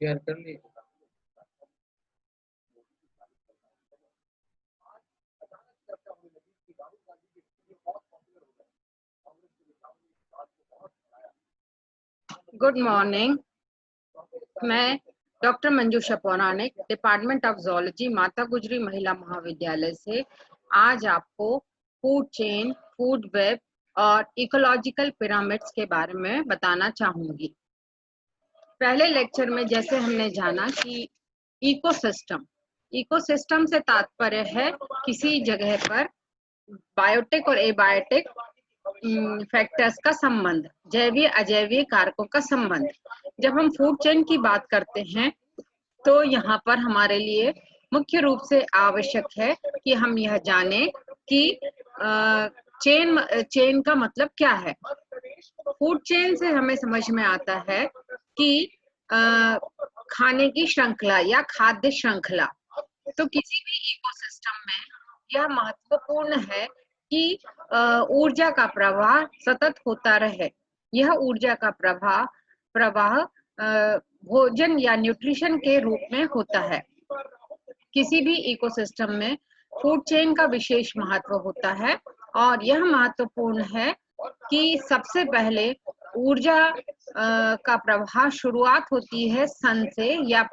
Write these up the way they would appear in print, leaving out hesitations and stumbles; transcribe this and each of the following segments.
Share कर ली। Good morning, मैं doctor मंजूषा पौराणिक, डिपार्टमेंट ऑफ जूलॉजी, माता गुजरी महिला महाविद्यालय से आज आपको फूड चेन, फूड वेब और इकोलॉजिकल पिरामिड्स के बारे में बताना चाहूंगी। पहले लेक्चर में जैसे हमने जाना कि इकोसिस्टम से तात्पर्य है किसी जगह पर बायोटिक और एबायोटिक फैक्टर्स का संबंध, जैविक अजैविक कारकों का संबंध। जब हम फूड चेन की बात करते हैं तो यहाँ पर हमारे लिए मुख्य रूप से आवश्यक है कि हम यह जाने कि चेन का मतलब क्या है। फूड चेन से हमें समझ में आता है कि खाने की श्रृंखला या खाद्य श्रृंखला। तो किसी भी इकोसिस्टम में यह महत्वपूर्ण है कि ऊर्जा का प्रवाह सतत होता रहे। यह ऊर्जा का प्रवाह भोजन या न्यूट्रिशन के रूप में होता है। किसी भी इकोसिस्टम में फूड चेन का विशेष महत्व होता है और यह महत्वपूर्ण है कि सबसे पहले ऊर्जा का प्रवाह शुरुआत होती है सन से या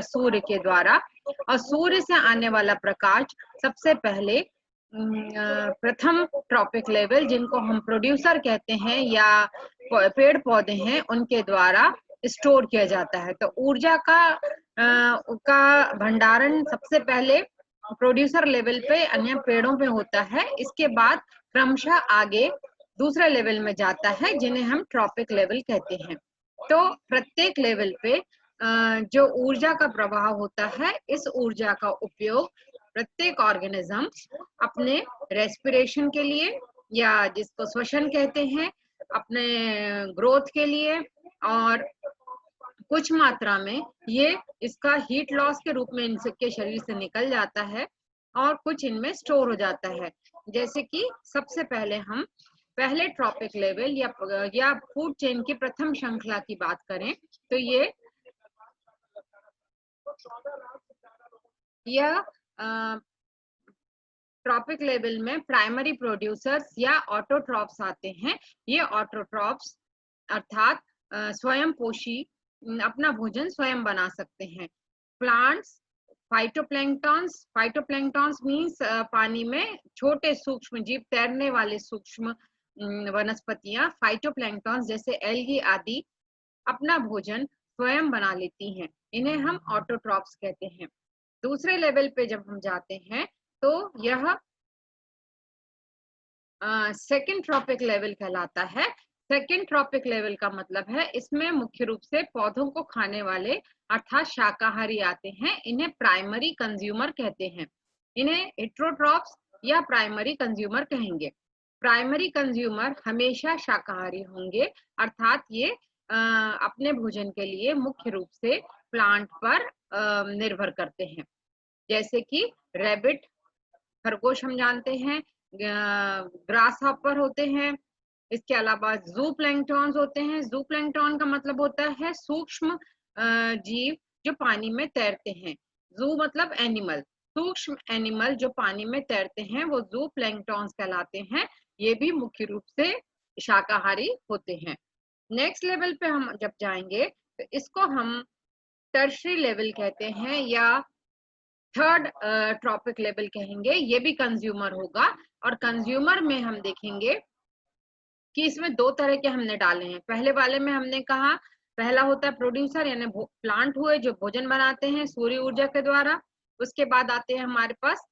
सूर्य के द्वारा, और सूर्य से आने वाला प्रकाश सबसे पहले प्रथम ट्रॉपिक लेवल, जिनको हम प्रोड्यूसर कहते हैं या पेड़ पौधे हैं, उनके द्वारा स्टोर किया जाता है। तो ऊर्जा का भंडारण सबसे पहले प्रोड्यूसर लेवल पे अन्य पेड़ों पे होता है। इसके बाद क्रमशः आगे दूसरे लेवल में जाता है जिन्हें हम ट्रॉपिक लेवल कहते हैं। तो प्रत्येक लेवल पे जो ऊर्जा का प्रवाह होता है, इस ऊर्जा का उपयोग प्रत्येक ऑर्गेनिज्म अपने रेस्पिरेशन के लिए या जिसको श्वसन कहते हैं, अपने ग्रोथ के लिए, और कुछ मात्रा में ये इसका हीट लॉस के रूप में इनके शरीर से निकल जाता है और कुछ इनमें स्टोर हो जाता है। जैसे कि सबसे पहले हम पहले ट्रॉपिक लेवल या फूड चेन की प्रथम श्रृंखला की बात करें तो यह ट्रॉपिक लेवल में प्राइमरी प्रोड्यूसर्स या ऑटोट्रॉप्स आते हैं। ये ऑटोट्रॉप्स अर्थात स्वयं पोषी अपना भोजन स्वयं बना सकते हैं। प्लांट्स, फाइटोप्लैंक्टॉन्स मींस पानी में छोटे सूक्ष्म जीव, तैरने वाले सूक्ष्म वनस्पतियां, फाइटोप्लैंक्टॉन्स जैसे एल्गी आदि अपना भोजन स्वयं बना लेती हैं। इन्हें हम ऑटोट्रॉप्स कहते हैं। दूसरे लेवल पे जब हम जाते हैं तो यह सेकेंड ट्रॉपिक लेवल कहलाता है। सेकेंड ट्रॉपिक लेवल का मतलब है इसमें मुख्य रूप से पौधों को खाने वाले अर्थात शाकाहारी आते हैं। इन्हें प्राइमरी कंज्यूमर कहते हैं। इन्हें हेटेरोट्रॉप्स या प्राइमरी कंज्यूमर कहेंगे। प्राइमरी कंज्यूमर हमेशा शाकाहारी होंगे, अर्थात ये अपने भोजन के लिए मुख्य रूप से प्लांट पर निर्भर करते हैं। जैसे कि रैबिट, खरगोश हम जानते हैं, ग्रास हॉपर होते हैं। इसके अलावा जू प्लैंक्टॉन्स होते हैं। जू प्लैंक्टॉन का मतलब होता है सूक्ष्म जीव जो पानी में तैरते हैं। जू मतलब एनिमल, सूक्ष्म एनिमल जो पानी में तैरते हैं वो जू प्लैंक्टॉन्स कहलाते हैं। ये भी मुख्य रूप से शाकाहारी होते हैं। नेक्स्ट लेवल पे हम जब जाएंगे तो इसको हम टर्शरी लेवल कहते हैं या थर्ड ट्रॉपिक लेवल कहेंगे। ये भी कंज्यूमर होगा, और कंज्यूमर में हम देखेंगे कि इसमें दो तरह के हमने डाले हैं। पहले वाले में हमने कहा पहला होता है प्रोड्यूसर, यानी प्लांट हुए जो भोजन बनाते हैं सूर्य ऊर्जा के द्वारा। उसके बाद आते हैं हमारे पास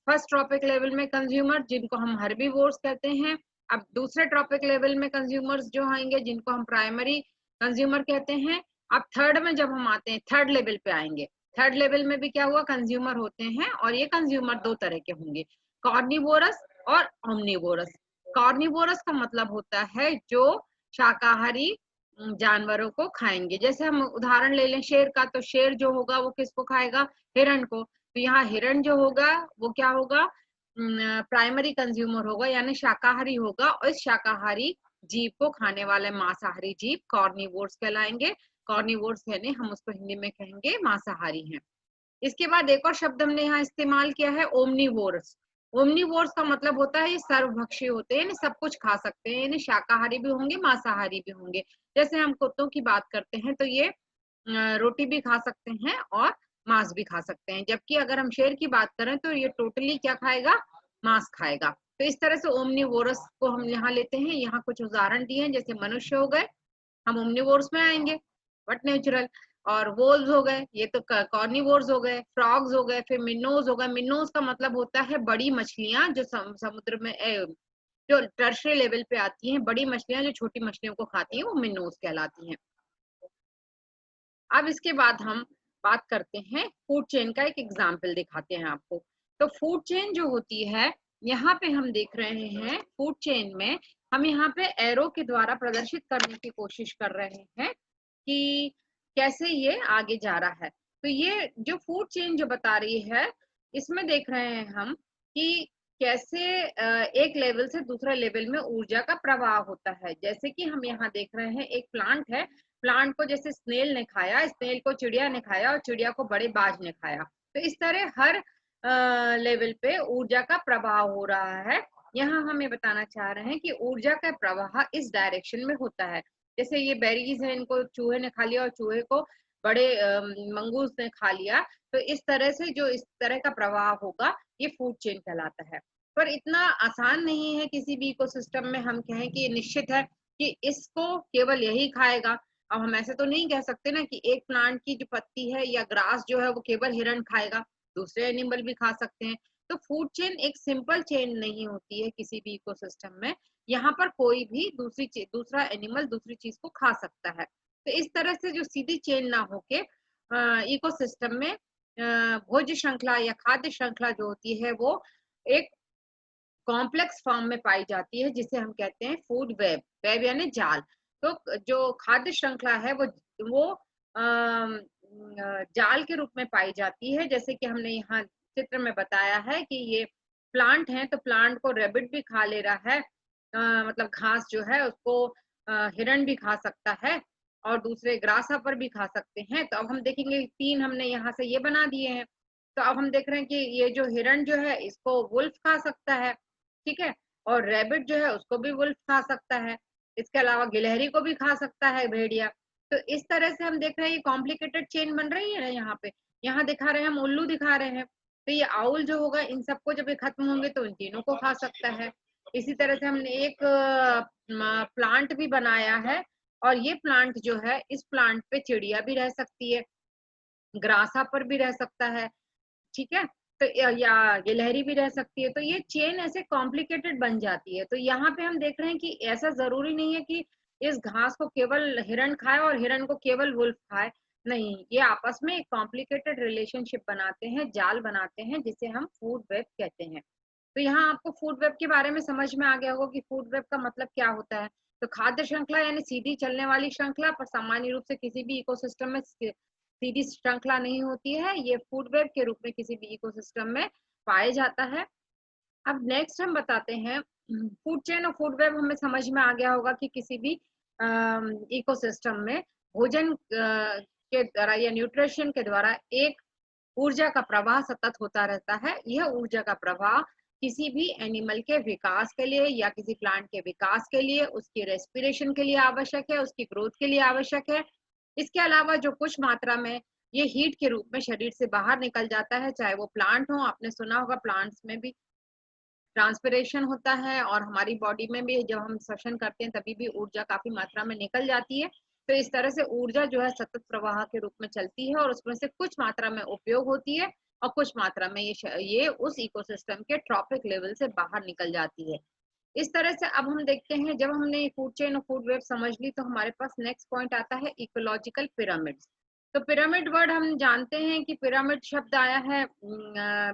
फर्स्ट ट्रॉपिक लेवल में कंज्यूमर, जिनको हम हर्बीवोर्स कहते हैं। अब दूसरे ट्रॉपिक लेवल में कंज्यूमर्स जो आएंगे जिनको हम प्राइमरी कंज्यूमर कहते हैं। अब थर्ड में जब हम आते हैं, थर्ड लेवल पे आएंगे, थर्ड लेवल में भी क्या हुआ, कंज्यूमर होते हैं, और ये कंज्यूमर दो तरह के होंगे, कार्निवोरस और ओमनिवोरस। कार्निवोरस का मतलब होता है जो शाकाहारी जानवरों को खाएंगे। जैसे हम उदाहरण ले लें शेर का, तो शेर जो होगा वो किसको खाएगा? हिरण को। तो यहाँ हिरण जो होगा वो क्या होगा? प्राइमरी कंज्यूमर होगा, यानी शाकाहारी होगा, और इस शाकाहारी जीव को खाने वाले मांसाहारी जीव कॉर्निवोर्स कहलाएंगे। कॉर्निवोर्स यानी हम उसको हिंदी में कहेंगे मांसाहारी हैं। इसके बाद एक और शब्द हमने यहाँ इस्तेमाल किया है, ओमनीवोर्स। ओमनीवोर्स का मतलब होता है ये सर्वभक्षी होते हैं, यानी सब कुछ खा सकते हैं, यानी शाकाहारी भी होंगे मांसाहारी भी होंगे। जैसे हम कुत्तों की बात करते हैं तो ये रोटी भी खा सकते हैं और मांस भी खा सकते हैं, जबकि अगर हम शेर की बात करें तो ये टोटली क्या खाएगा? मांस खाएगा। तो इस तरह से ओमनीवोरस को हम यहाँ लेते हैं। यहाँ कुछ उदाहरण दिए हैं, जैसे मनुष्य हो गए, हम ओमनीवोर्स में आएंगे, बट नेचुरल। और वोल्स हो गए, ये तो कॉर्निवोर्स हो गए। फ्रॉग्स हो गए, फिर मिनोज हो गए। मिनोज का मतलब होता है बड़ी मछलियां जो समुद्र में जो टर्शरी लेवल पे आती हैं, बड़ी मछलियां जो छोटी मछलियों को खाती हैं, वो मिनोज कहलाती हैं। अब इसके बाद हम बात करते हैं फूड चेन का, एक एग्जाम्पल दिखाते हैं आपको। तो फूड चेन जो होती है, यहाँ पे हम देख रहे हैं फूड चेन में हम यहाँ पे एरो के द्वारा प्रदर्शित करने की कोशिश कर रहे हैं कि कैसे ये आगे जा रहा है। तो ये जो फूड चेन जो बता रही है, इसमें देख रहे हैं हम कि कैसे एक लेवल से दूसरे लेवल में ऊर्जा का प्रवाह होता है। जैसे कि हम यहाँ देख रहे हैं एक प्लांट है, प्लांट को जैसे स्नेल ने खाया, स्नेल को चिड़िया ने खाया और चिड़िया को बड़े बाज ने खाया। तो इस तरह हर लेवल पे ऊर्जा का प्रवाह हो रहा है। यहाँ हम ये बताना चाह रहे हैं कि ऊर्जा का प्रवाह इस डायरेक्शन में होता है। जैसे ये बेरीज है, इनको चूहे ने खा लिया और चूहे को बड़े मंगूस ने खा लिया। तो इस तरह से जो इस तरह का प्रवाह होगा, ये फूड चेन कहलाता है। पर इतना आसान नहीं है किसी भी इकोसिस्टम में हम कहें कि ये निश्चित है कि इसको केवल यही खाएगा। अब हम ऐसे तो नहीं कह सकते ना कि एक प्लांट की जो पत्ती है या ग्रास जो है वो केवल हिरण खाएगा, दूसरे एनिमल भी खा सकते हैं। तो फूड चेन एक सिंपल चेन नहीं होती है किसी भी इकोसिस्टम में। यहाँ पर कोई भी दूसरा एनिमल दूसरी चीज को खा सकता है। तो इस तरह से जो सीधी चेन ना होके इकोसिस्टम में भोज्य श्रृंखला या खाद्य श्रृंखला जो होती है वो एक कॉम्प्लेक्स फॉर्म में पाई जाती है, जिसे हम कहते हैं फूड वेब। वेब यानी जाल। तो जो खाद्य श्रृंखला है वो जाल के रूप में पाई जाती है। जैसे कि हमने यहाँ चित्र में बताया है कि ये प्लांट है, तो प्लांट को रेबिट भी खा ले रहा है, मतलब घास जो है उसको हिरण भी खा सकता है और दूसरे ग्रासहॉपर भी खा सकते हैं। तो अब हम देखेंगे तीन हमने यहाँ से ये बना दिए हैं। तो अब हम देख रहे हैं कि ये जो हिरण जो है इसको वुल्फ खा सकता है, ठीक है, और रैबिट जो है उसको भी वुल्फ खा सकता है। इसके अलावा गिलहरी को भी खा सकता है भेड़िया। तो इस तरह से हम देख रहे हैं ये कॉम्प्लिकेटेड चेन बन रही है ना। यहाँ पे यहाँ दिखा रहे हैं हम उल्लू दिखा रहे हैं, तो ये आउल जो होगा इन सबको जब ये खत्म होंगे तो इन तीनों को खा सकता है। इसी तरह से हमने एक प्लांट भी बनाया है, और ये प्लांट जो है, इस प्लांट पे चिड़िया भी रह सकती है, ग्रासा पर भी रह सकता है, ठीक है, तो या गिलहरी भी रह सकती है। तो ये चेन ऐसे कॉम्प्लिकेटेड बन जाती है। तो यहाँ पे हम देख रहे हैं कि ऐसा जरूरी नहीं है कि इस घास को केवल हिरण खाए और हिरण को केवल वुल्फ खाए। नहीं, ये आपस में एक कॉम्प्लिकेटेड रिलेशनशिप बनाते हैं, जाल बनाते हैं, जिसे हम फूड वेब कहते हैं। तो यहाँ आपको फूड वेब के बारे में समझ में आ गया होगा कि फूड वेब का मतलब क्या होता है। तो खाद्य श्रृंखला यानी सीधी चलने वाली श्रृंखला, पर सामान्य रूप से किसी भी इकोसिस्टम में सीधी श्रृंखला नहीं होती है। ये फूड वेब के रूप में किसी भी इकोसिस्टम में पाया जाता है। अब नेक्स्ट हम बताते हैं फूड चेन और फूड वेब। हमें समझ में आ गया होगा कि किसी भी इकोसिस्टम में भोजन के द्वारा या न्यूट्रिशन के द्वारा एक ऊर्जा का प्रवाह सतत होता रहता है। यह ऊर्जा का प्रवाह किसी भी एनिमल के विकास के लिए या किसी प्लांट के विकास के लिए, उसकी रेस्पिरेशन के लिए आवश्यक है, उसकी ग्रोथ के लिए आवश्यक है। इसके अलावा जो कुछ मात्रा में ये हीट के रूप में शरीर से बाहर निकल जाता है, चाहे वो प्लांट हो, आपने सुना होगा प्लांट्स में भी ट्रांसपिरेशन होता है, और हमारी बॉडी में भी जब हम श्वसन करते हैं तभी भी ऊर्जा काफी मात्रा में निकल जाती है। तो इस तरह से ऊर्जा जो है सतत प्रवाह के रूप में चलती है, और उसमें से कुछ मात्रा में उपयोग होती है और कुछ मात्रा में ये उस इकोसिस्टम के ट्रॉपिक लेवल से बाहर निकल जाती है। इस तरह से अब हम देखते हैं, जब हमने फूड चेन और फूड वेब समझ ली, तो हमारे पास नेक्स्ट पॉइंट आता है इकोलॉजिकल पिरामिड्स। तो पिरामिड वर्ड हम जानते हैं कि पिरामिड शब्द आया है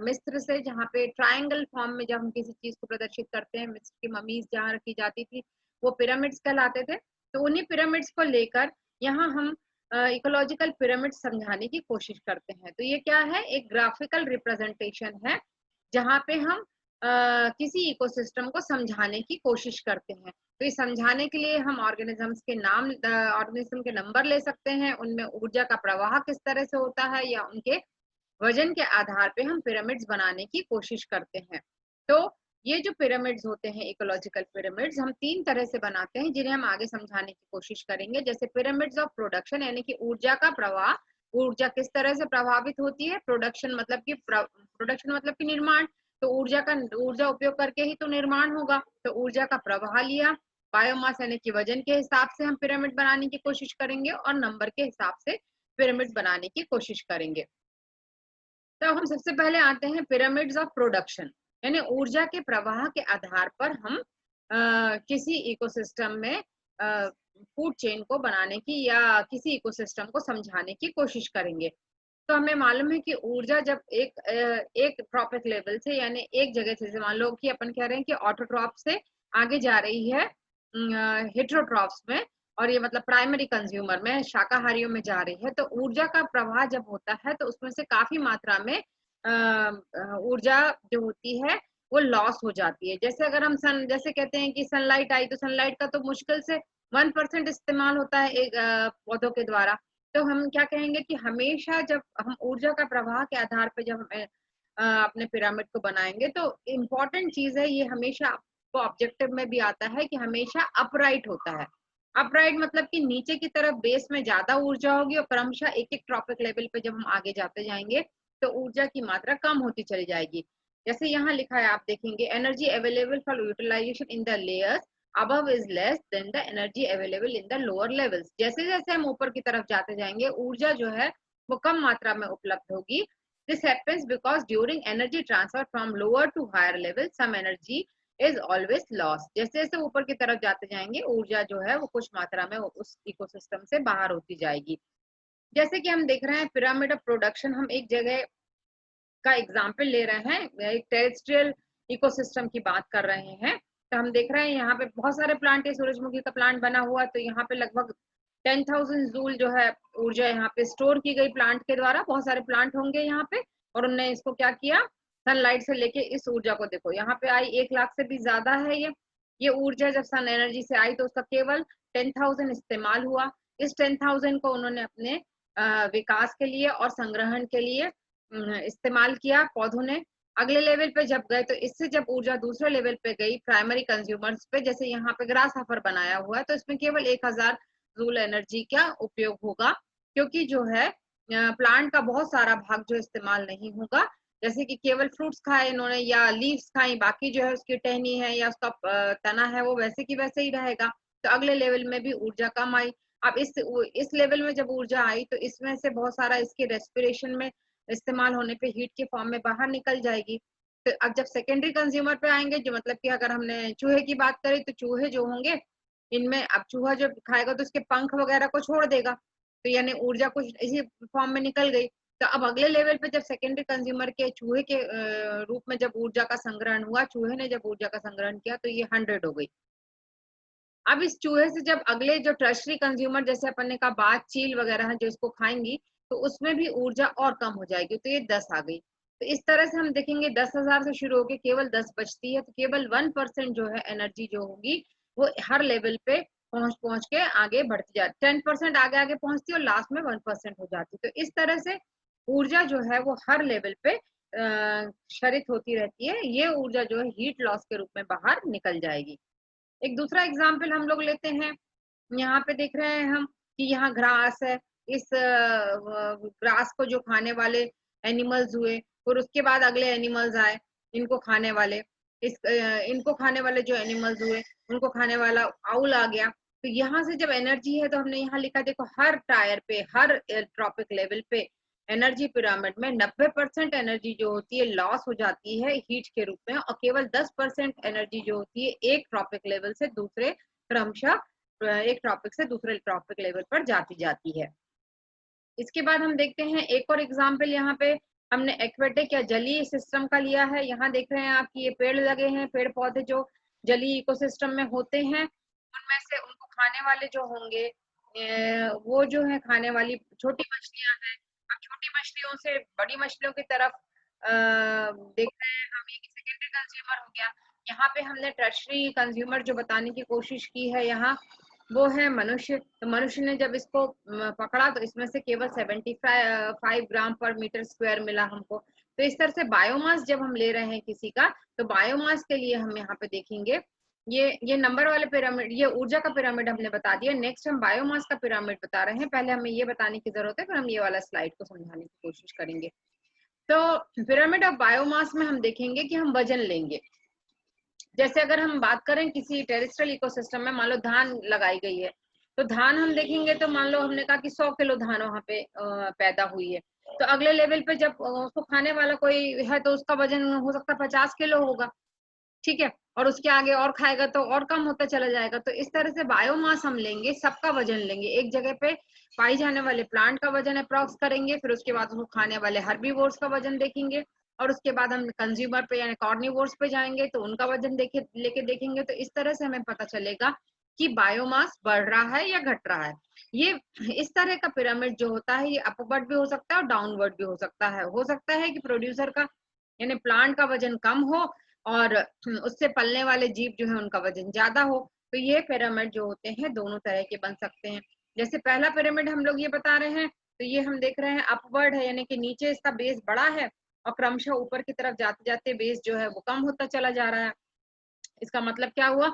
मिस्र से, जहाँ पे ट्रायंगल फॉर्म में जब हम किसी चीज को प्रदर्शित करते हैं, मिस्र की ममीज जहाँ रखी जाती थी वो पिरामिड्स कहलाते थे। तो उन्हीं पिरामिड्स को लेकर यहाँ हम इकोलॉजिकल पिरामिड समझाने की कोशिश करते हैं। तो ये क्या है, एक ग्राफिकल रिप्रेजेंटेशन है जहाँ पे हम किसी इकोसिस्टम को समझाने की कोशिश करते हैं। तो ये समझाने के लिए हम ऑर्गेनिजम्स के नाम, ऑर्गेनिज्म के नंबर ले सकते हैं, उनमें ऊर्जा का प्रवाह किस तरह से होता है, या उनके वजन के आधार पे हम पिरामिड्स बनाने की कोशिश करते हैं। तो ये जो पिरामिड्स होते हैं, इकोलॉजिकल पिरामिड्स, हम 3 तरह से बनाते हैं जिन्हें हम आगे समझाने की कोशिश करेंगे। जैसे पिरामिड्स ऑफ प्रोडक्शन, यानी कि ऊर्जा का प्रवाह, ऊर्जा किस तरह से प्रभावित होती है। प्रोडक्शन मतलब कि निर्माण, तो ऊर्जा उपयोग करके ही तो निर्माण होगा। तो ऊर्जा का प्रवाह लिया, बायोमास यानी कि वजन के हिसाब से हम पिरामिड बनाने की कोशिश करेंगे, और नंबर के हिसाब से पिरामिड बनाने की कोशिश करेंगे। तो हम सबसे पहले आते हैं पिरामिड्स ऑफ प्रोडक्शन, यानी ऊर्जा के प्रवाह के आधार पर हम किसी इकोसिस्टम में फूड चेन को बनाने की या किसी इकोसिस्टम को समझाने की कोशिश करेंगे। तो हमें मालूम है कि ऊर्जा जब एक ट्रॉपिक लेवल से, यानी एक जगह से, मान लो कि अपन कह रहे हैं कि ऑटोट्रॉप से आगे जा रही है हेटेरोट्रॉप्स में, और ये मतलब प्राइमरी कंज्यूमर में, शाकाहारियों में जा रही है। तो ऊर्जा का प्रवाह जब होता है तो उसमें से काफी मात्रा में ऊर्जा जो होती है वो लॉस हो जाती है। जैसे अगर हम जैसे कहते हैं कि सनलाइट आई, तो सनलाइट का तो मुश्किल से 1% इस्तेमाल होता है एक पौधों के द्वारा। तो हम क्या कहेंगे कि हमेशा जब हम ऊर्जा का प्रवाह के आधार पर जब हम अपने पिरामिड को बनाएंगे, तो इम्पोर्टेंट चीज है ये, हमेशा आपको ऑब्जेक्टिव में भी आता है कि हमेशा अपराइट होता है। अपराइट मतलब कि नीचे की तरफ बेस में ज्यादा ऊर्जा होगी, और क्रमशः एक एक ट्रॉपिक लेवल पे जब हम आगे जाते जाएंगे तो ऊर्जा की मात्रा कम होती चली जाएगी। जैसे यहाँ लिखा है, आप देखेंगे, energy available for utilisation in the layers above is less than the energy available in the lower levels। जैसे जैसे हम ऊपर की तरफ जाते जाएंगे, ऊर्जा जो है वो कम मात्रा में उपलब्ध होगी। This happens because during energy transfer from lower to higher level, some energy is always lost। जैसे जैसे ऊपर की तरफ जाते जाएंगे, ऊर्जा जो है वो कुछ मात्रा में उस इकोसिस्टम से बाहर होती जाएगी। जैसे कि हम देख रहे हैं पिरामिड ऑफ प्रोडक्शन, हम एक जगह का एग्जाम्पल ले रहे हैं, एक टेरेस्ट्रियल इकोसिस्टम की बात कर रहे हैं। तो हम देख रहे हैं यहाँ पे बहुत सारे प्लांट है, सूरजमुखी का प्लांट बना हुआ, तो यहाँ पे लगभग 10,000 जूल जो है ऊर्जा यहाँ पे स्टोर की गई प्लांट के द्वारा। बहुत सारे प्लांट होंगे यहाँ पे, और उन्होंने इसको क्या किया, सनलाइट से लेके इस ऊर्जा को देखो यहाँ पे आई, 1 लाख से भी ज्यादा है ये ऊर्जा। जब सन एनर्जी से आई तो उसका केवल 10,000 इस्तेमाल हुआ। इस 10,000 को उन्होंने अपने विकास के लिए और संग्रहण के लिए इस्तेमाल किया पौधों ने। अगले लेवल पे जब गए तो इससे जब ऊर्जा दूसरे लेवल पे गई प्राइमरी कंज्यूमर्स पे, जैसे यहाँ पे ग्रास हॉपर बनाया हुआ है, तो इसमें केवल 1000 जूल एनर्जी का उपयोग होगा, क्योंकि जो है प्लांट का बहुत सारा भाग जो इस्तेमाल नहीं होगा। जैसे कि केवल फ्रूट्स खाए इन्होंने या लीव्स खाई, बाकी जो है उसकी टहनी है या उसका तना है वो वैसे की वैसे ही रहेगा। तो अगले लेवल में भी ऊर्जा कम आई। अब इस लेवल में जब ऊर्जा आई तो इसमें से बहुत सारा इसके रेस्पिरेशन में इस्तेमाल होने पे हीट के फॉर्म में बाहर निकल जाएगी। तो अब जब सेकेंडरी कंज्यूमर पे आएंगे, जो मतलब कि अगर हमने चूहे की बात करें तो चूहे जो होंगे इनमें, अब चूहा जब खाएगा तो उसके पंख वगैरह को छोड़ देगा, तो यानी ऊर्जा कुछ इसी फॉर्म में निकल गई। तो अब अगले लेवल पे जब सेकेंडरी कंज्यूमर के चूहे के रूप में जब ऊर्जा का संग्रहण हुआ, चूहे ने जब ऊर्जा का संग्रहण किया तो ये 100 हो गई। अब इस चूहे से जब अगले जो टर्शरी कंज्यूमर, जैसे अपन ने कहा बाघ, चील वगैरह है जो इसको खाएंगी, तो उसमें भी ऊर्जा और कम हो जाएगी, तो ये 10 आ गई। तो इस तरह से हम देखेंगे 10,000 से शुरू होकर केवल 10 बचती है, तो केवल 1% जो है एनर्जी जो होगी वो हर लेवल पे पहुंच के आगे बढ़ती जाती, 10% आगे आगे पहुंचती है और लास्ट में 1% हो जाती है। तो इस तरह से ऊर्जा जो है वो हर लेवल पे क्षरित होती रहती है। ये ऊर्जा जो है हीट लॉस के रूप में बाहर निकल जाएगी। एक दूसरा एग्जाम्पल हम लोग लेते हैं, यहाँ पे देख रहे हैं हम कि यहाँ ग्रास है, इस ग्रास को जो खाने वाले एनिमल्स हुए, और उसके बाद अगले एनिमल्स आए इनको खाने वाले, इनको खाने वाले जो एनिमल्स हुए उनको खाने वाला आउल आ गया। तो यहाँ से जब एनर्जी है तो हमने यहाँ लिखा, देखो हर टायर पे, हर ट्रॉपिक लेवल पे एनर्जी पिरामिड में 90% एनर्जी जो होती है लॉस हो जाती है हीट के रूप में, और केवल 10% एनर्जी जो होती है एक ट्रॉपिक लेवल से दूसरे, क्रमशः एक ट्रॉपिक से दूसरे ट्रॉपिक लेवल पर जाती है। इसके बाद हम देखते हैं एक और एग्जाम्पल, यहाँ पे हमने एक्वेटिक या जलीय सिस्टम का लिया है। यहाँ देख रहे हैं आप कि ये पेड़ लगे हैं, पेड़ पौधे जो जलीय इकोसिस्टम में होते हैं, उनमें से उनको खाने वाले जो होंगे वो जो है खाने वाली छोटी मछलियां हैं। अब छोटी मछलियों से बड़ी मछलियों की तरफ देख रहे हैं हम, ये सेकेंडरी कंज्यूमर हो गया। यहाँ पे हमने टर्शरी कंज्यूमर जो बताने की कोशिश की है यहाँ, वो है मनुष्य। तो मनुष्य ने जब इसको पकड़ा तो इसमें से केवल 75 ग्राम पर मीटर स्क्वायर मिला हमको। तो इस तरह से बायोमास जब हम ले रहे हैं किसी का, तो बायोमास के लिए हम यहाँ पे देखेंगे, ये नंबर वाले पिरामिड, ये ऊर्जा का पिरामिड हमने बता दिया। नेक्स्ट हम बायोमास का पिरामिड बता रहे हैं। पहले हमें ये बताने की जरूरत है, फिर हम ये वाला स्लाइड को समझाने की कोशिश करेंगे। तो पिरामिड ऑफ बायोमास में हम देखेंगे कि हम वजन लेंगे। जैसे अगर हम बात करें किसी टेरेस्ट्रियल इकोसिस्टम में, मान लो धान लगाई गई है, तो धान हम देखेंगे तो मान लो हमने कहा कि 100 किलो धान वहां पे पैदा हुई है। तो अगले लेवल पे जब उसको खाने वाला कोई है तो उसका वजन हो सकता है 50 किलो होगा, ठीक है, और उसके आगे और खाएगा तो और कम होता चला जाएगा। तो इस तरह से बायोमास हम लेंगे, सबका वजन लेंगे, एक जगह पे पाई जाने वाले प्लांट का वजन अप्रॉक्स करेंगे, फिर उसके बाद उसको खाने वाले हर्बीवोर्स का वजन देखेंगे, और उसके बाद हम कंज्यूमर पे यानी कार्निवोर्स पे जाएंगे तो उनका वजन लेके देखेंगे। तो इस तरह से हमें पता चलेगा कि बायोमास बढ़ रहा है या घट रहा है। ये इस तरह का पिरामिड जो होता है, ये अपवर्ड भी हो सकता है और डाउनवर्ड भी हो सकता है। हो सकता है कि प्रोड्यूसर का यानी प्लांट का वजन कम हो और उससे पलने वाले जीव जो है उनका वजन ज्यादा हो। तो ये पिरामिड जो होते हैं दोनों तरह के बन सकते हैं। जैसे पहला पिरामिड हम लोग ये बता रहे हैं, तो ये हम देख रहे हैं अपवर्ड है, यानी कि नीचे इसका बेस बड़ा है और क्रमशः ऊपर की तरफ जाते जाते बेस जो है वो कम होता चला जा रहा है। इसका मतलब क्या हुआ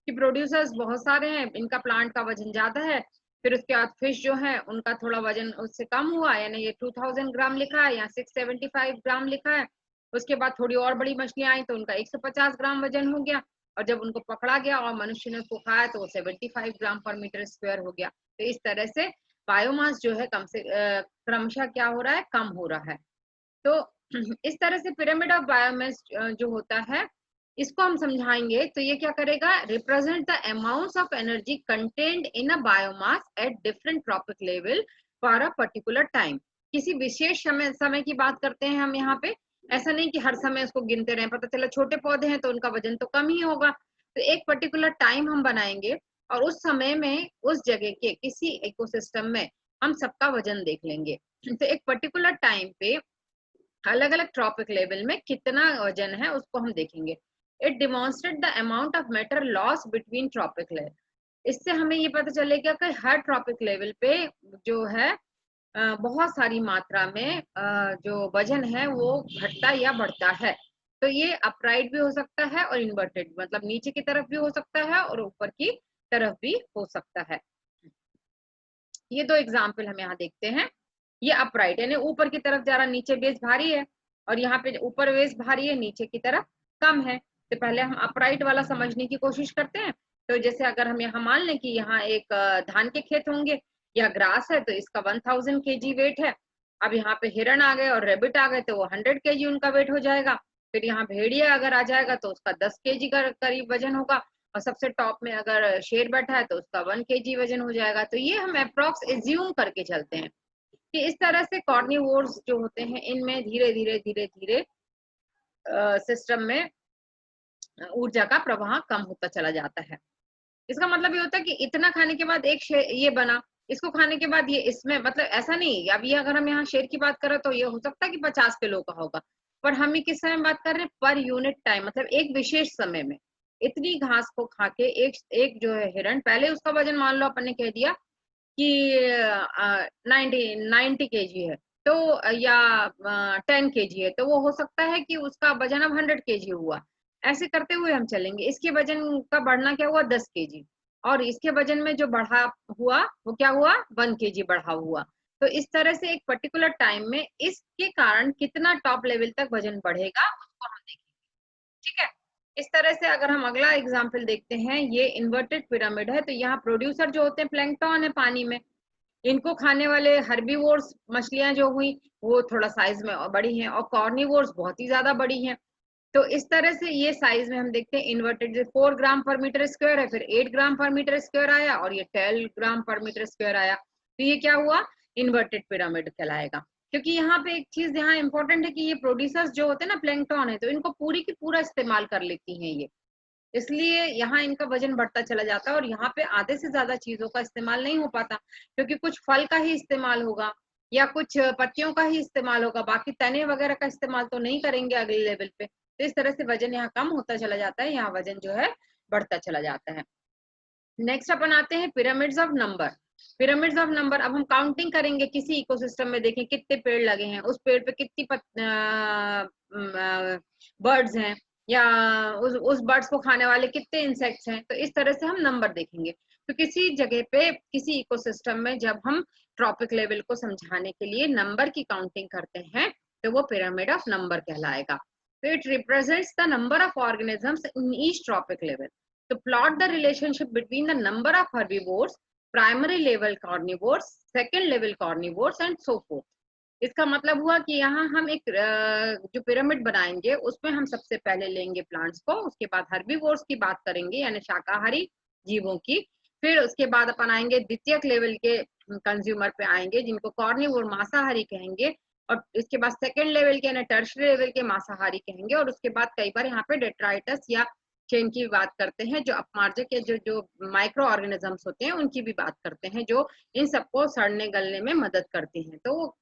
कि प्रोड्यूसर्स बहुत सारे हैं, इनका प्लांट का वजन ज्यादा है, फिर उसके बाद फिश जो है उनका थोड़ा वजन उससे कम हुआ, यानी ये 2000 ग्राम लिखा है, यहाँ 675 ग्राम लिखा है। उसके बाद थोड़ी और बड़ी मछलियां आई तो उनका 150 ग्राम वजन हो गया, और जब उनको पकड़ा गया और मनुष्य ने उसको खाया तो वो 75 ग्राम पर मीटर स्क्वायर हो गया। तो इस तरह से बायोमास जो है कम से क्रमशः क्या हो रहा है, कम हो रहा है। तो इस तरह से पिरामिड ऑफ बायोमास जो होता है इसको हम समझाएंगे। तो ये क्या करेगा, represent the amounts of energy contained in a biomass at different trophic level for a particular time. किसी विशेष समय की बात करते हैं हम यहाँ पे, ऐसा नहीं कि हर समय उसको गिनते रहे, पता चला छोटे पौधे हैं तो उनका वजन तो कम ही होगा। तो एक पर्टिकुलर टाइम हम बनाएंगे और उस समय में उस जगह के किसी इकोसिस्टम में हम सबका वजन देख लेंगे। तो एक पर्टिकुलर टाइम पे अलग अलग ट्रॉपिक लेवल में कितना वजन है उसको हम देखेंगे। It demonstrate the amount of matter loss between trophic level. इससे हमें ये पता चलेगा कि हर ट्रॉपिक लेवल पे जो है बहुत सारी मात्रा में जो वजन है वो घटता या बढ़ता है। तो ये अपराइट भी हो सकता है और इन्वर्टेड, मतलब नीचे की तरफ भी हो सकता है और ऊपर की तरफ भी हो सकता है। ये दो एग्जाम्पल हम यहाँ देखते हैं। ये अपराइट यानी ऊपर की तरफ जा रहा, नीचे बेस भारी है, और यहाँ पे ऊपर बेस भारी है, नीचे की तरफ कम है। तो पहले हम अपराइट वाला समझने की कोशिश करते हैं। तो जैसे अगर हम यहाँ मान लें कि यहाँ एक धान के खेत होंगे या ग्रास है, तो इसका 1000 kg वेट है। अब यहाँ पे हिरण आ गए और रेबिट आ गए तो वो 100 kg उनका वेट हो जाएगा। फिर यहाँ भेड़िया अगर आ जाएगा तो उसका 10 kg का करीब वजन होगा, और सबसे टॉप में अगर शेर बैठा है तो उसका 1 kg वजन हो जाएगा। तो ये हम अप्रॉक्स एज्यूम करके चलते हैं कि इस तरह से कार्निवोर्स जो होते हैं इनमें धीरे धीरे धीरे धीरे सिस्टम में ऊर्जा का प्रवाह कम होता चला जाता है। इसका मतलब ये होता है कि इतना खाने के बाद एक ये बना, इसको खाने के बाद ये इसमें, मतलब ऐसा नहीं, अब ये अगर हम यहाँ शेर की बात करें तो ये हो सकता है कि 50 किलो का होगा, पर हम ये किस समय बात कर रहे हैं, पर यूनिट टाइम, मतलब एक विशेष समय में इतनी घास को खा के एक जो है हिरण, पहले उसका वजन मान लो अपन ने कह दिया कि 90 kg है, तो या 10 kg है, तो वो हो सकता है कि उसका वजन अब 100 kg हुआ। ऐसे करते हुए हम चलेंगे। इसके वजन का बढ़ना क्या हुआ, 10 kg, और इसके वजन में जो बढ़ा हुआ वो क्या हुआ, 1 kg बढ़ा हुआ। तो इस तरह से एक पर्टिकुलर टाइम में इसके कारण कितना टॉप लेवल तक वजन बढ़ेगा उसको हम देखेंगे, ठीक है। इस तरह से अगर हम अगला एग्जाम्पल देखते हैं, ये इन्वर्टेड पिरामिड है। तो यहाँ प्रोड्यूसर जो होते हैं प्लैंकटन है पानी में, इनको खाने वाले हर्बीवोर्स मछलियां जो हुई वो थोड़ा साइज में बड़ी हैं, और कॉर्निवोर्स बहुत ही ज्यादा बड़ी हैं। तो इस तरह से ये साइज में हम देखते हैं इन्वर्टेड, 4 ग्राम पर मीटर स्क्वायर है, फिर 8 ग्राम पर मीटर स्क्वायर आया, और ये 12 ग्राम पर मीटर स्क्वायर आया। तो ये क्या हुआ, इन्वर्टेड पिरामिड कहलाएगा। क्योंकि यहाँ पे एक चीज यहाँ इंपॉर्टेंट है कि ये प्रोड्यूसर्स जो होते हैं ना प्लैंकटन है, तो इनको पूरी की पूरा इस्तेमाल कर लेती हैं ये, इसलिए यहाँ इनका वजन बढ़ता चला जाता है और यहाँ पे आधे से ज्यादा चीजों का इस्तेमाल नहीं हो पाता, क्योंकि कुछ फल का ही इस्तेमाल होगा या कुछ पत्तियों का ही इस्तेमाल होगा, बाकी तने वगैरह का इस्तेमाल तो नहीं करेंगे अगले लेवल पे। तो इस तरह से वजन यहाँ कम होता चला जाता है, यहाँ वजन जो है बढ़ता चला जाता है। नेक्स्ट अपन आते हैं pyramids of number. Pyramids of number, अब हम काउंटिंग करेंगे किसी इकोसिस्टम में, देखें कितने पेड़ लगे हैं, उस पेड़ पे कितनी बर्ड्स हैं, या उस बर्ड्स को खाने वाले कितने इंसेक्ट्स हैं। तो इस तरह से हम नंबर देखेंगे। तो किसी जगह पे किसी इकोसिस्टम में जब हम ट्रॉपिक लेवल को समझाने के लिए नंबर की काउंटिंग करते हैं तो वो पिरामिड ऑफ नंबर कहलाएगा। तो it represents the number of organisms in each trophic level. To plot the relationship between the number of herbivores, primary level carnivores, second level carnivores and so forth. इसका मतलब हुआ कि यहाँ हम एक जो पिरामिड बनाएंगे उसमें हम सबसे पहले लेंगे प्लांट्स को, उसके बाद हर्बीवोर्स की बात करेंगे यानी शाकाहारी जीवों की, फिर उसके बाद अपन आएंगे द्वितीयक लेवल के कंज्यूमर पे आएंगे जिनको कार्निवोर मांसाहारी कहेंगे, और इसके बाद सेकेंड लेवल के यानी टर्शियरी लेवल के मांसाहारी कहेंगे, और उसके बाद कई बार यहाँ पे डेट्राइटस या चेन की बात करते हैं, जो अपमार्जक या जो माइक्रो ऑर्गेनिजम्स होते हैं उनकी भी बात करते हैं, जो इन सबको सड़ने गलने में मदद करती हैं। तो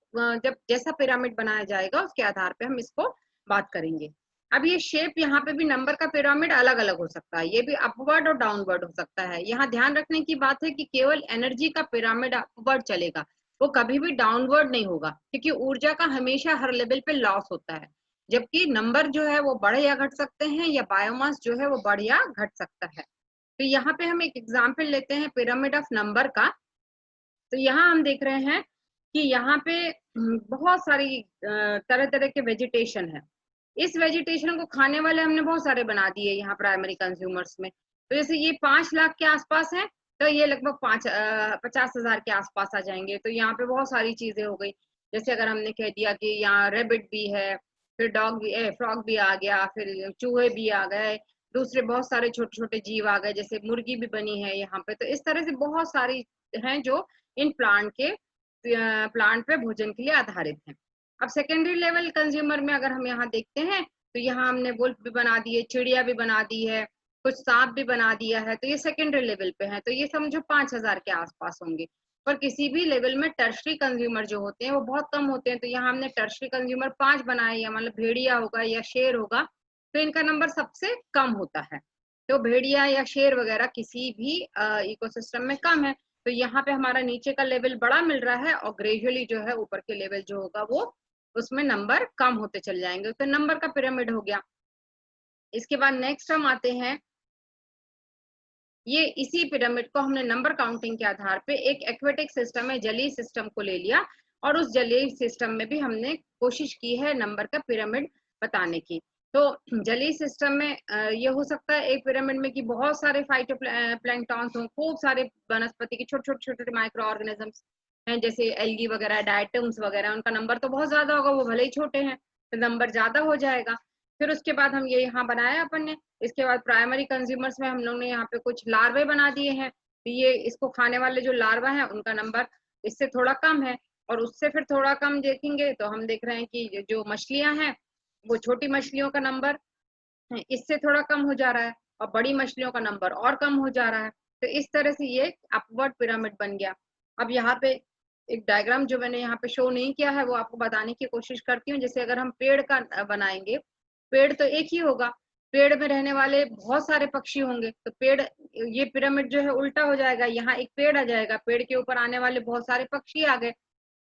जब जैसा पिरामिड बनाया जाएगा उसके आधार पे हम इसको बात करेंगे। अब ये शेप यहाँ पे भी नंबर का पिरामिड अलग अलग हो सकता है, ये भी अपवर्ड और डाउनवर्ड हो सकता है। यहाँ ध्यान रखने की बात है कि केवल एनर्जी का पिरामिड अपवर्ड चलेगा, वो कभी भी डाउनवर्ड नहीं होगा, क्योंकि ऊर्जा का हमेशा हर लेवल पे लॉस होता है, जबकि नंबर जो है वो बढ़ या घट सकते हैं, या बायोमास जो है वो बढ़ या घट सकता है। तो यहाँ पे हम एक एग्जांपल लेते हैं पिरामिड ऑफ नंबर का। तो यहाँ हम देख रहे हैं कि यहाँ पे बहुत सारी तरह तरह के वेजिटेशन है। इस वेजिटेशन को खाने वाले हमने बहुत सारे बना दिए यहाँ प्राइमरी कंज्यूमर्स में। तो जैसे ये 5 लाख के आसपास है, तो ये लगभग 50,000 के आसपास आ जाएंगे। तो यहाँ पे बहुत सारी चीजें हो गई, जैसे अगर हमने कह दिया कि यहाँ रेबिट भी है, फिर डॉग भी, फ्रॉग भी आ गया, फिर चूहे भी आ गए, दूसरे बहुत सारे छोटे छोटे जीव आ गए, जैसे मुर्गी भी बनी है यहाँ पे। तो इस तरह से बहुत सारी हैं जो इन प्लांट पे भोजन के लिए आधारित हैं। अब सेकेंडरी लेवल कंज्यूमर में अगर हम यहाँ देखते हैं तो यहाँ हमने वुल्फ भी बना दी है, चिड़िया भी बना दी है, कुछ सांप भी बना दिया है, तो ये सेकेंडरी लेवल पे है। तो ये समझो 5,000 के आसपास होंगे। पर किसी भी लेवल में टर्शरी कंज्यूमर जो होते हैं वो बहुत कम होते हैं। तो यहाँ हमने टर्शरी कंज्यूमर 5 बनाए, या मतलब भेड़िया होगा या शेर होगा, तो इनका नंबर सबसे कम होता है। तो भेड़िया या शेर वगैरह किसी भी इकोसिस्टम में कम है। तो यहाँ पे हमारा नीचे का लेवल बड़ा मिल रहा है, और ग्रेजुअली जो है ऊपर के लेवल जो होगा वो उसमें नंबर कम होते चले जाएंगे। तो नंबर का पिरामिड हो गया। इसके बाद नेक्स्ट हम आते हैं, ये इसी पिरामिड को हमने नंबर काउंटिंग के आधार पे एक एक्वेटिक सिस्टम है, जलीय सिस्टम को ले लिया, और उस जलीय सिस्टम में भी हमने कोशिश की है नंबर का पिरामिड बताने की। तो जलीय सिस्टम में ये हो सकता है एक पिरामिड में कि बहुत सारे फाइटोप्लैंक्टन्स हों, खूब सारे वनस्पति के छोटे छोटे छोटे माइक्रो ऑर्गेनिजम्स हैं, जैसे एल्गी वगैरह, डायटम्स वगैरह, उनका नंबर तो बहुत ज्यादा होगा, वो भले ही छोटे हैं तो नंबर ज्यादा हो जाएगा। फिर उसके बाद हम ये यहाँ बनाया अपन ने। इसके बाद प्राइमरी कंज्यूमर्स में हम लोग ने यहाँ पे कुछ लार्वे बना दिए हैं, तो ये इसको खाने वाले जो लार्वा है उनका नंबर इससे थोड़ा कम है। और उससे फिर थोड़ा कम देखेंगे तो हम देख रहे हैं कि जो मछलियां हैं वो छोटी मछलियों का नंबर इससे थोड़ा कम हो जा रहा है, और बड़ी मछलियों का नंबर और कम हो जा रहा है। तो इस तरह से ये अपवर्ड पिरामिड बन गया। अब यहाँ पे एक डायग्राम जो मैंने यहाँ पे शो नहीं किया है वो आपको बताने की कोशिश करती हूँ। जैसे अगर हम पेड़ का बनाएंगे, पेड़ तो एक ही होगा, पेड़ में रहने वाले बहुत सारे पक्षी होंगे, तो पेड़, ये पिरामिड जो है उल्टा हो जाएगा, यहाँ एक पेड़ आ जाएगा, पेड़ के ऊपर आने वाले बहुत सारे पक्षी आ गए,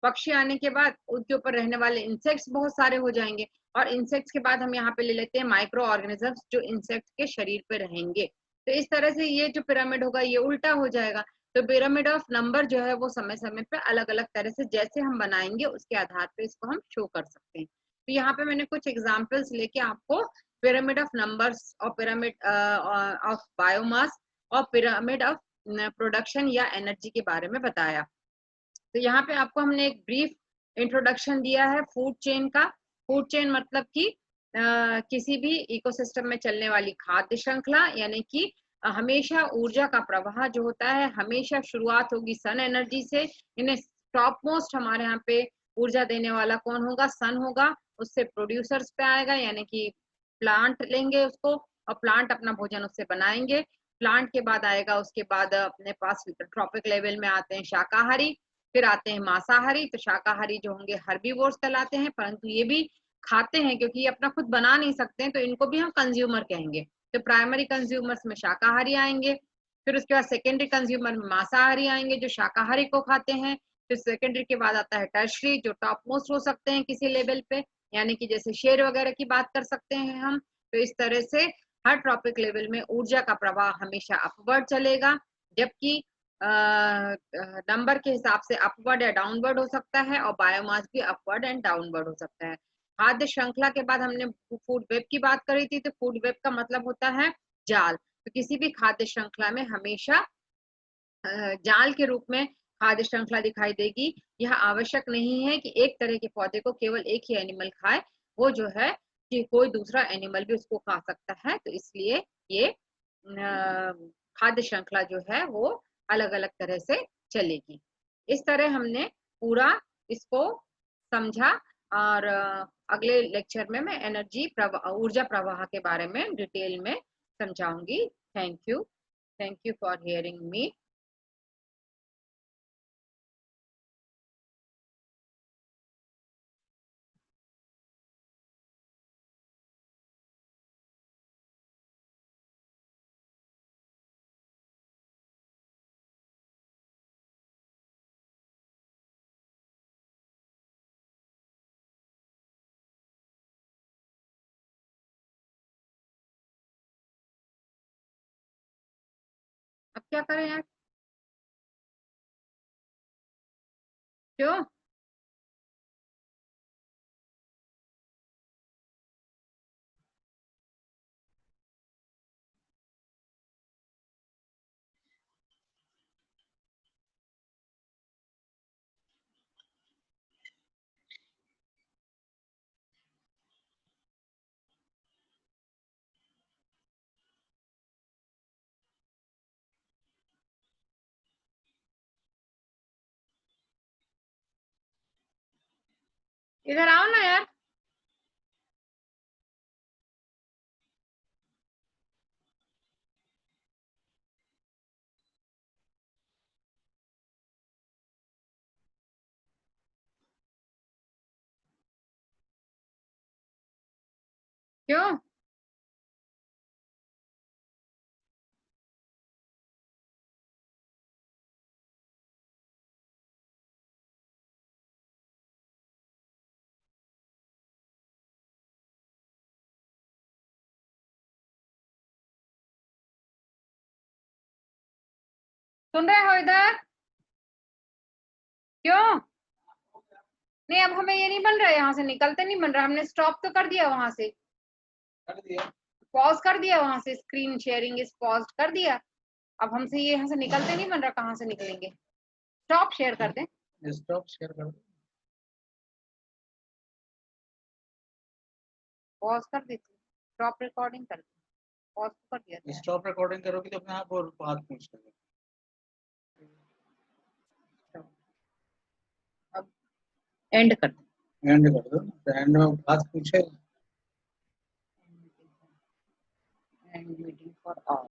पक्षी आने के बाद उनके ऊपर रहने वाले इंसेक्ट्स बहुत सारे हो जाएंगे, और इंसेक्ट्स के बाद हम यहाँ पे ले लेते हैं माइक्रो ऑर्गेनिजम्स जो इंसेक्ट्स के शरीर पे रहेंगे। तो इस तरह से ये जो पिरामिड होगा ये उल्टा हो जाएगा। तो पिरामिड ऑफ नंबर जो है वो समय समय पे अलग अलग तरह से जैसे हम बनाएंगे उसके आधार पे इसको हम शो कर सकते हैं। तो यहाँ पे मैंने कुछ एग्जाम्पल्स लेके आपको पिरामिड ऑफ नंबर्स और पिरामिड ऑफ बायोमास और पिरामिड ऑफ प्रोडक्शन या एनर्जी के बारे में बताया। तो यहाँ पे आपको हमने एक ब्रीफ इंट्रोडक्शन दिया है फूड चेन का। फूड चेन मतलब कि किसी भी इकोसिस्टम में चलने वाली खाद्य श्रृंखला, यानी कि हमेशा ऊर्जा का प्रवाह जो होता है हमेशा शुरुआत होगी सन एनर्जी से। इन्हें टॉप मोस्ट हमारे यहाँ पे ऊर्जा देने वाला कौन होगा? सन होगा। उससे प्रोड्यूसर्स पे आएगा, यानी कि प्लांट लेंगे उसको, और प्लांट अपना भोजन उससे बनाएंगे। प्लांट के बाद आएगा, उसके बाद अपने पास ट्रॉपिक लेवल में आते हैं शाकाहारी, फिर आते हैं मांसाहारी। तो शाकाहारी जो होंगे हर्बीवोर्स कहलाते हैं, परंतु ये भी खाते हैं क्योंकि ये अपना खुद बना नहीं सकते हैं, तो इनको भी हम कंज्यूमर कहेंगे। तो प्राइमरी कंज्यूमर्स में शाकाहारी आएंगे, फिर उसके बाद सेकेंडरी कंज्यूमर में मांसाहारी आएंगे जो शाकाहारी को खाते हैं। फिर सेकेंडरी के बाद आता है टर्शरी जो टॉप मोस्ट हो सकते हैं किसी लेवल पे, यानी कि जैसे शेर वगैरह की बात कर सकते हैं हम। तो इस तरह से हर ट्रॉपिक लेवल में ऊर्जा का प्रवाह हमेशा अपवर्ड चलेगा, जबकि नंबर के हिसाब से अपवर्ड या डाउनवर्ड हो सकता है, और बायोमास भी अपवर्ड एंड डाउनवर्ड हो सकता है। खाद्य श्रृंखला के बाद हमने फूड वेब की बात करी थी। तो फूड वेब का मतलब होता है जाल। तो किसी भी खाद्य श्रृंखला में हमेशा जाल के रूप में खाद्य श्रृंखला दिखाई देगी। यह आवश्यक नहीं है कि एक तरह के पौधे को केवल एक ही एनिमल खाए, वो जो है कि कोई दूसरा एनिमल भी उसको खा सकता है। तो इसलिए ये खाद्य श्रृंखला जो है वो अलग अलग तरह से चलेगी। इस तरह हमने पूरा इसको समझा, और अगले लेक्चर में मैं ऊर्जा प्रवाह के बारे में डिटेल में समझाऊंगी। Thank you for hearing me. अब क्या करें यार? क्यों? इधर आओ ना यार। क्यों? सुन रहे हो इधर? क्यों? नहीं, अब हमें ये नहीं बन रहा है, यहाँ से निकलते नहीं बन रहा। हमने स्टॉप तो कर दिया, वहां से पॉज कर दिया, वहां से स्क्रीन शेयरिंग इस पॉज कर दिया। अब हमसे ये यहाँ से निकलते नहीं बन रहा, कहाँ से निकलेंगे? स्टॉप शेयर कर दें। स्टॉप शेयर कर दो, पॉज कर देती, स्टॉप रिकॉर्डिंग कर दी, पॉज कर दिया था। स्टॉप रिकॉर्डिंग करोगे तो अपने आप और बात पूछ लेंगे। अब एंड कर दो। एंड कर दो, तो एंड में बात पूछे। And meeting for all.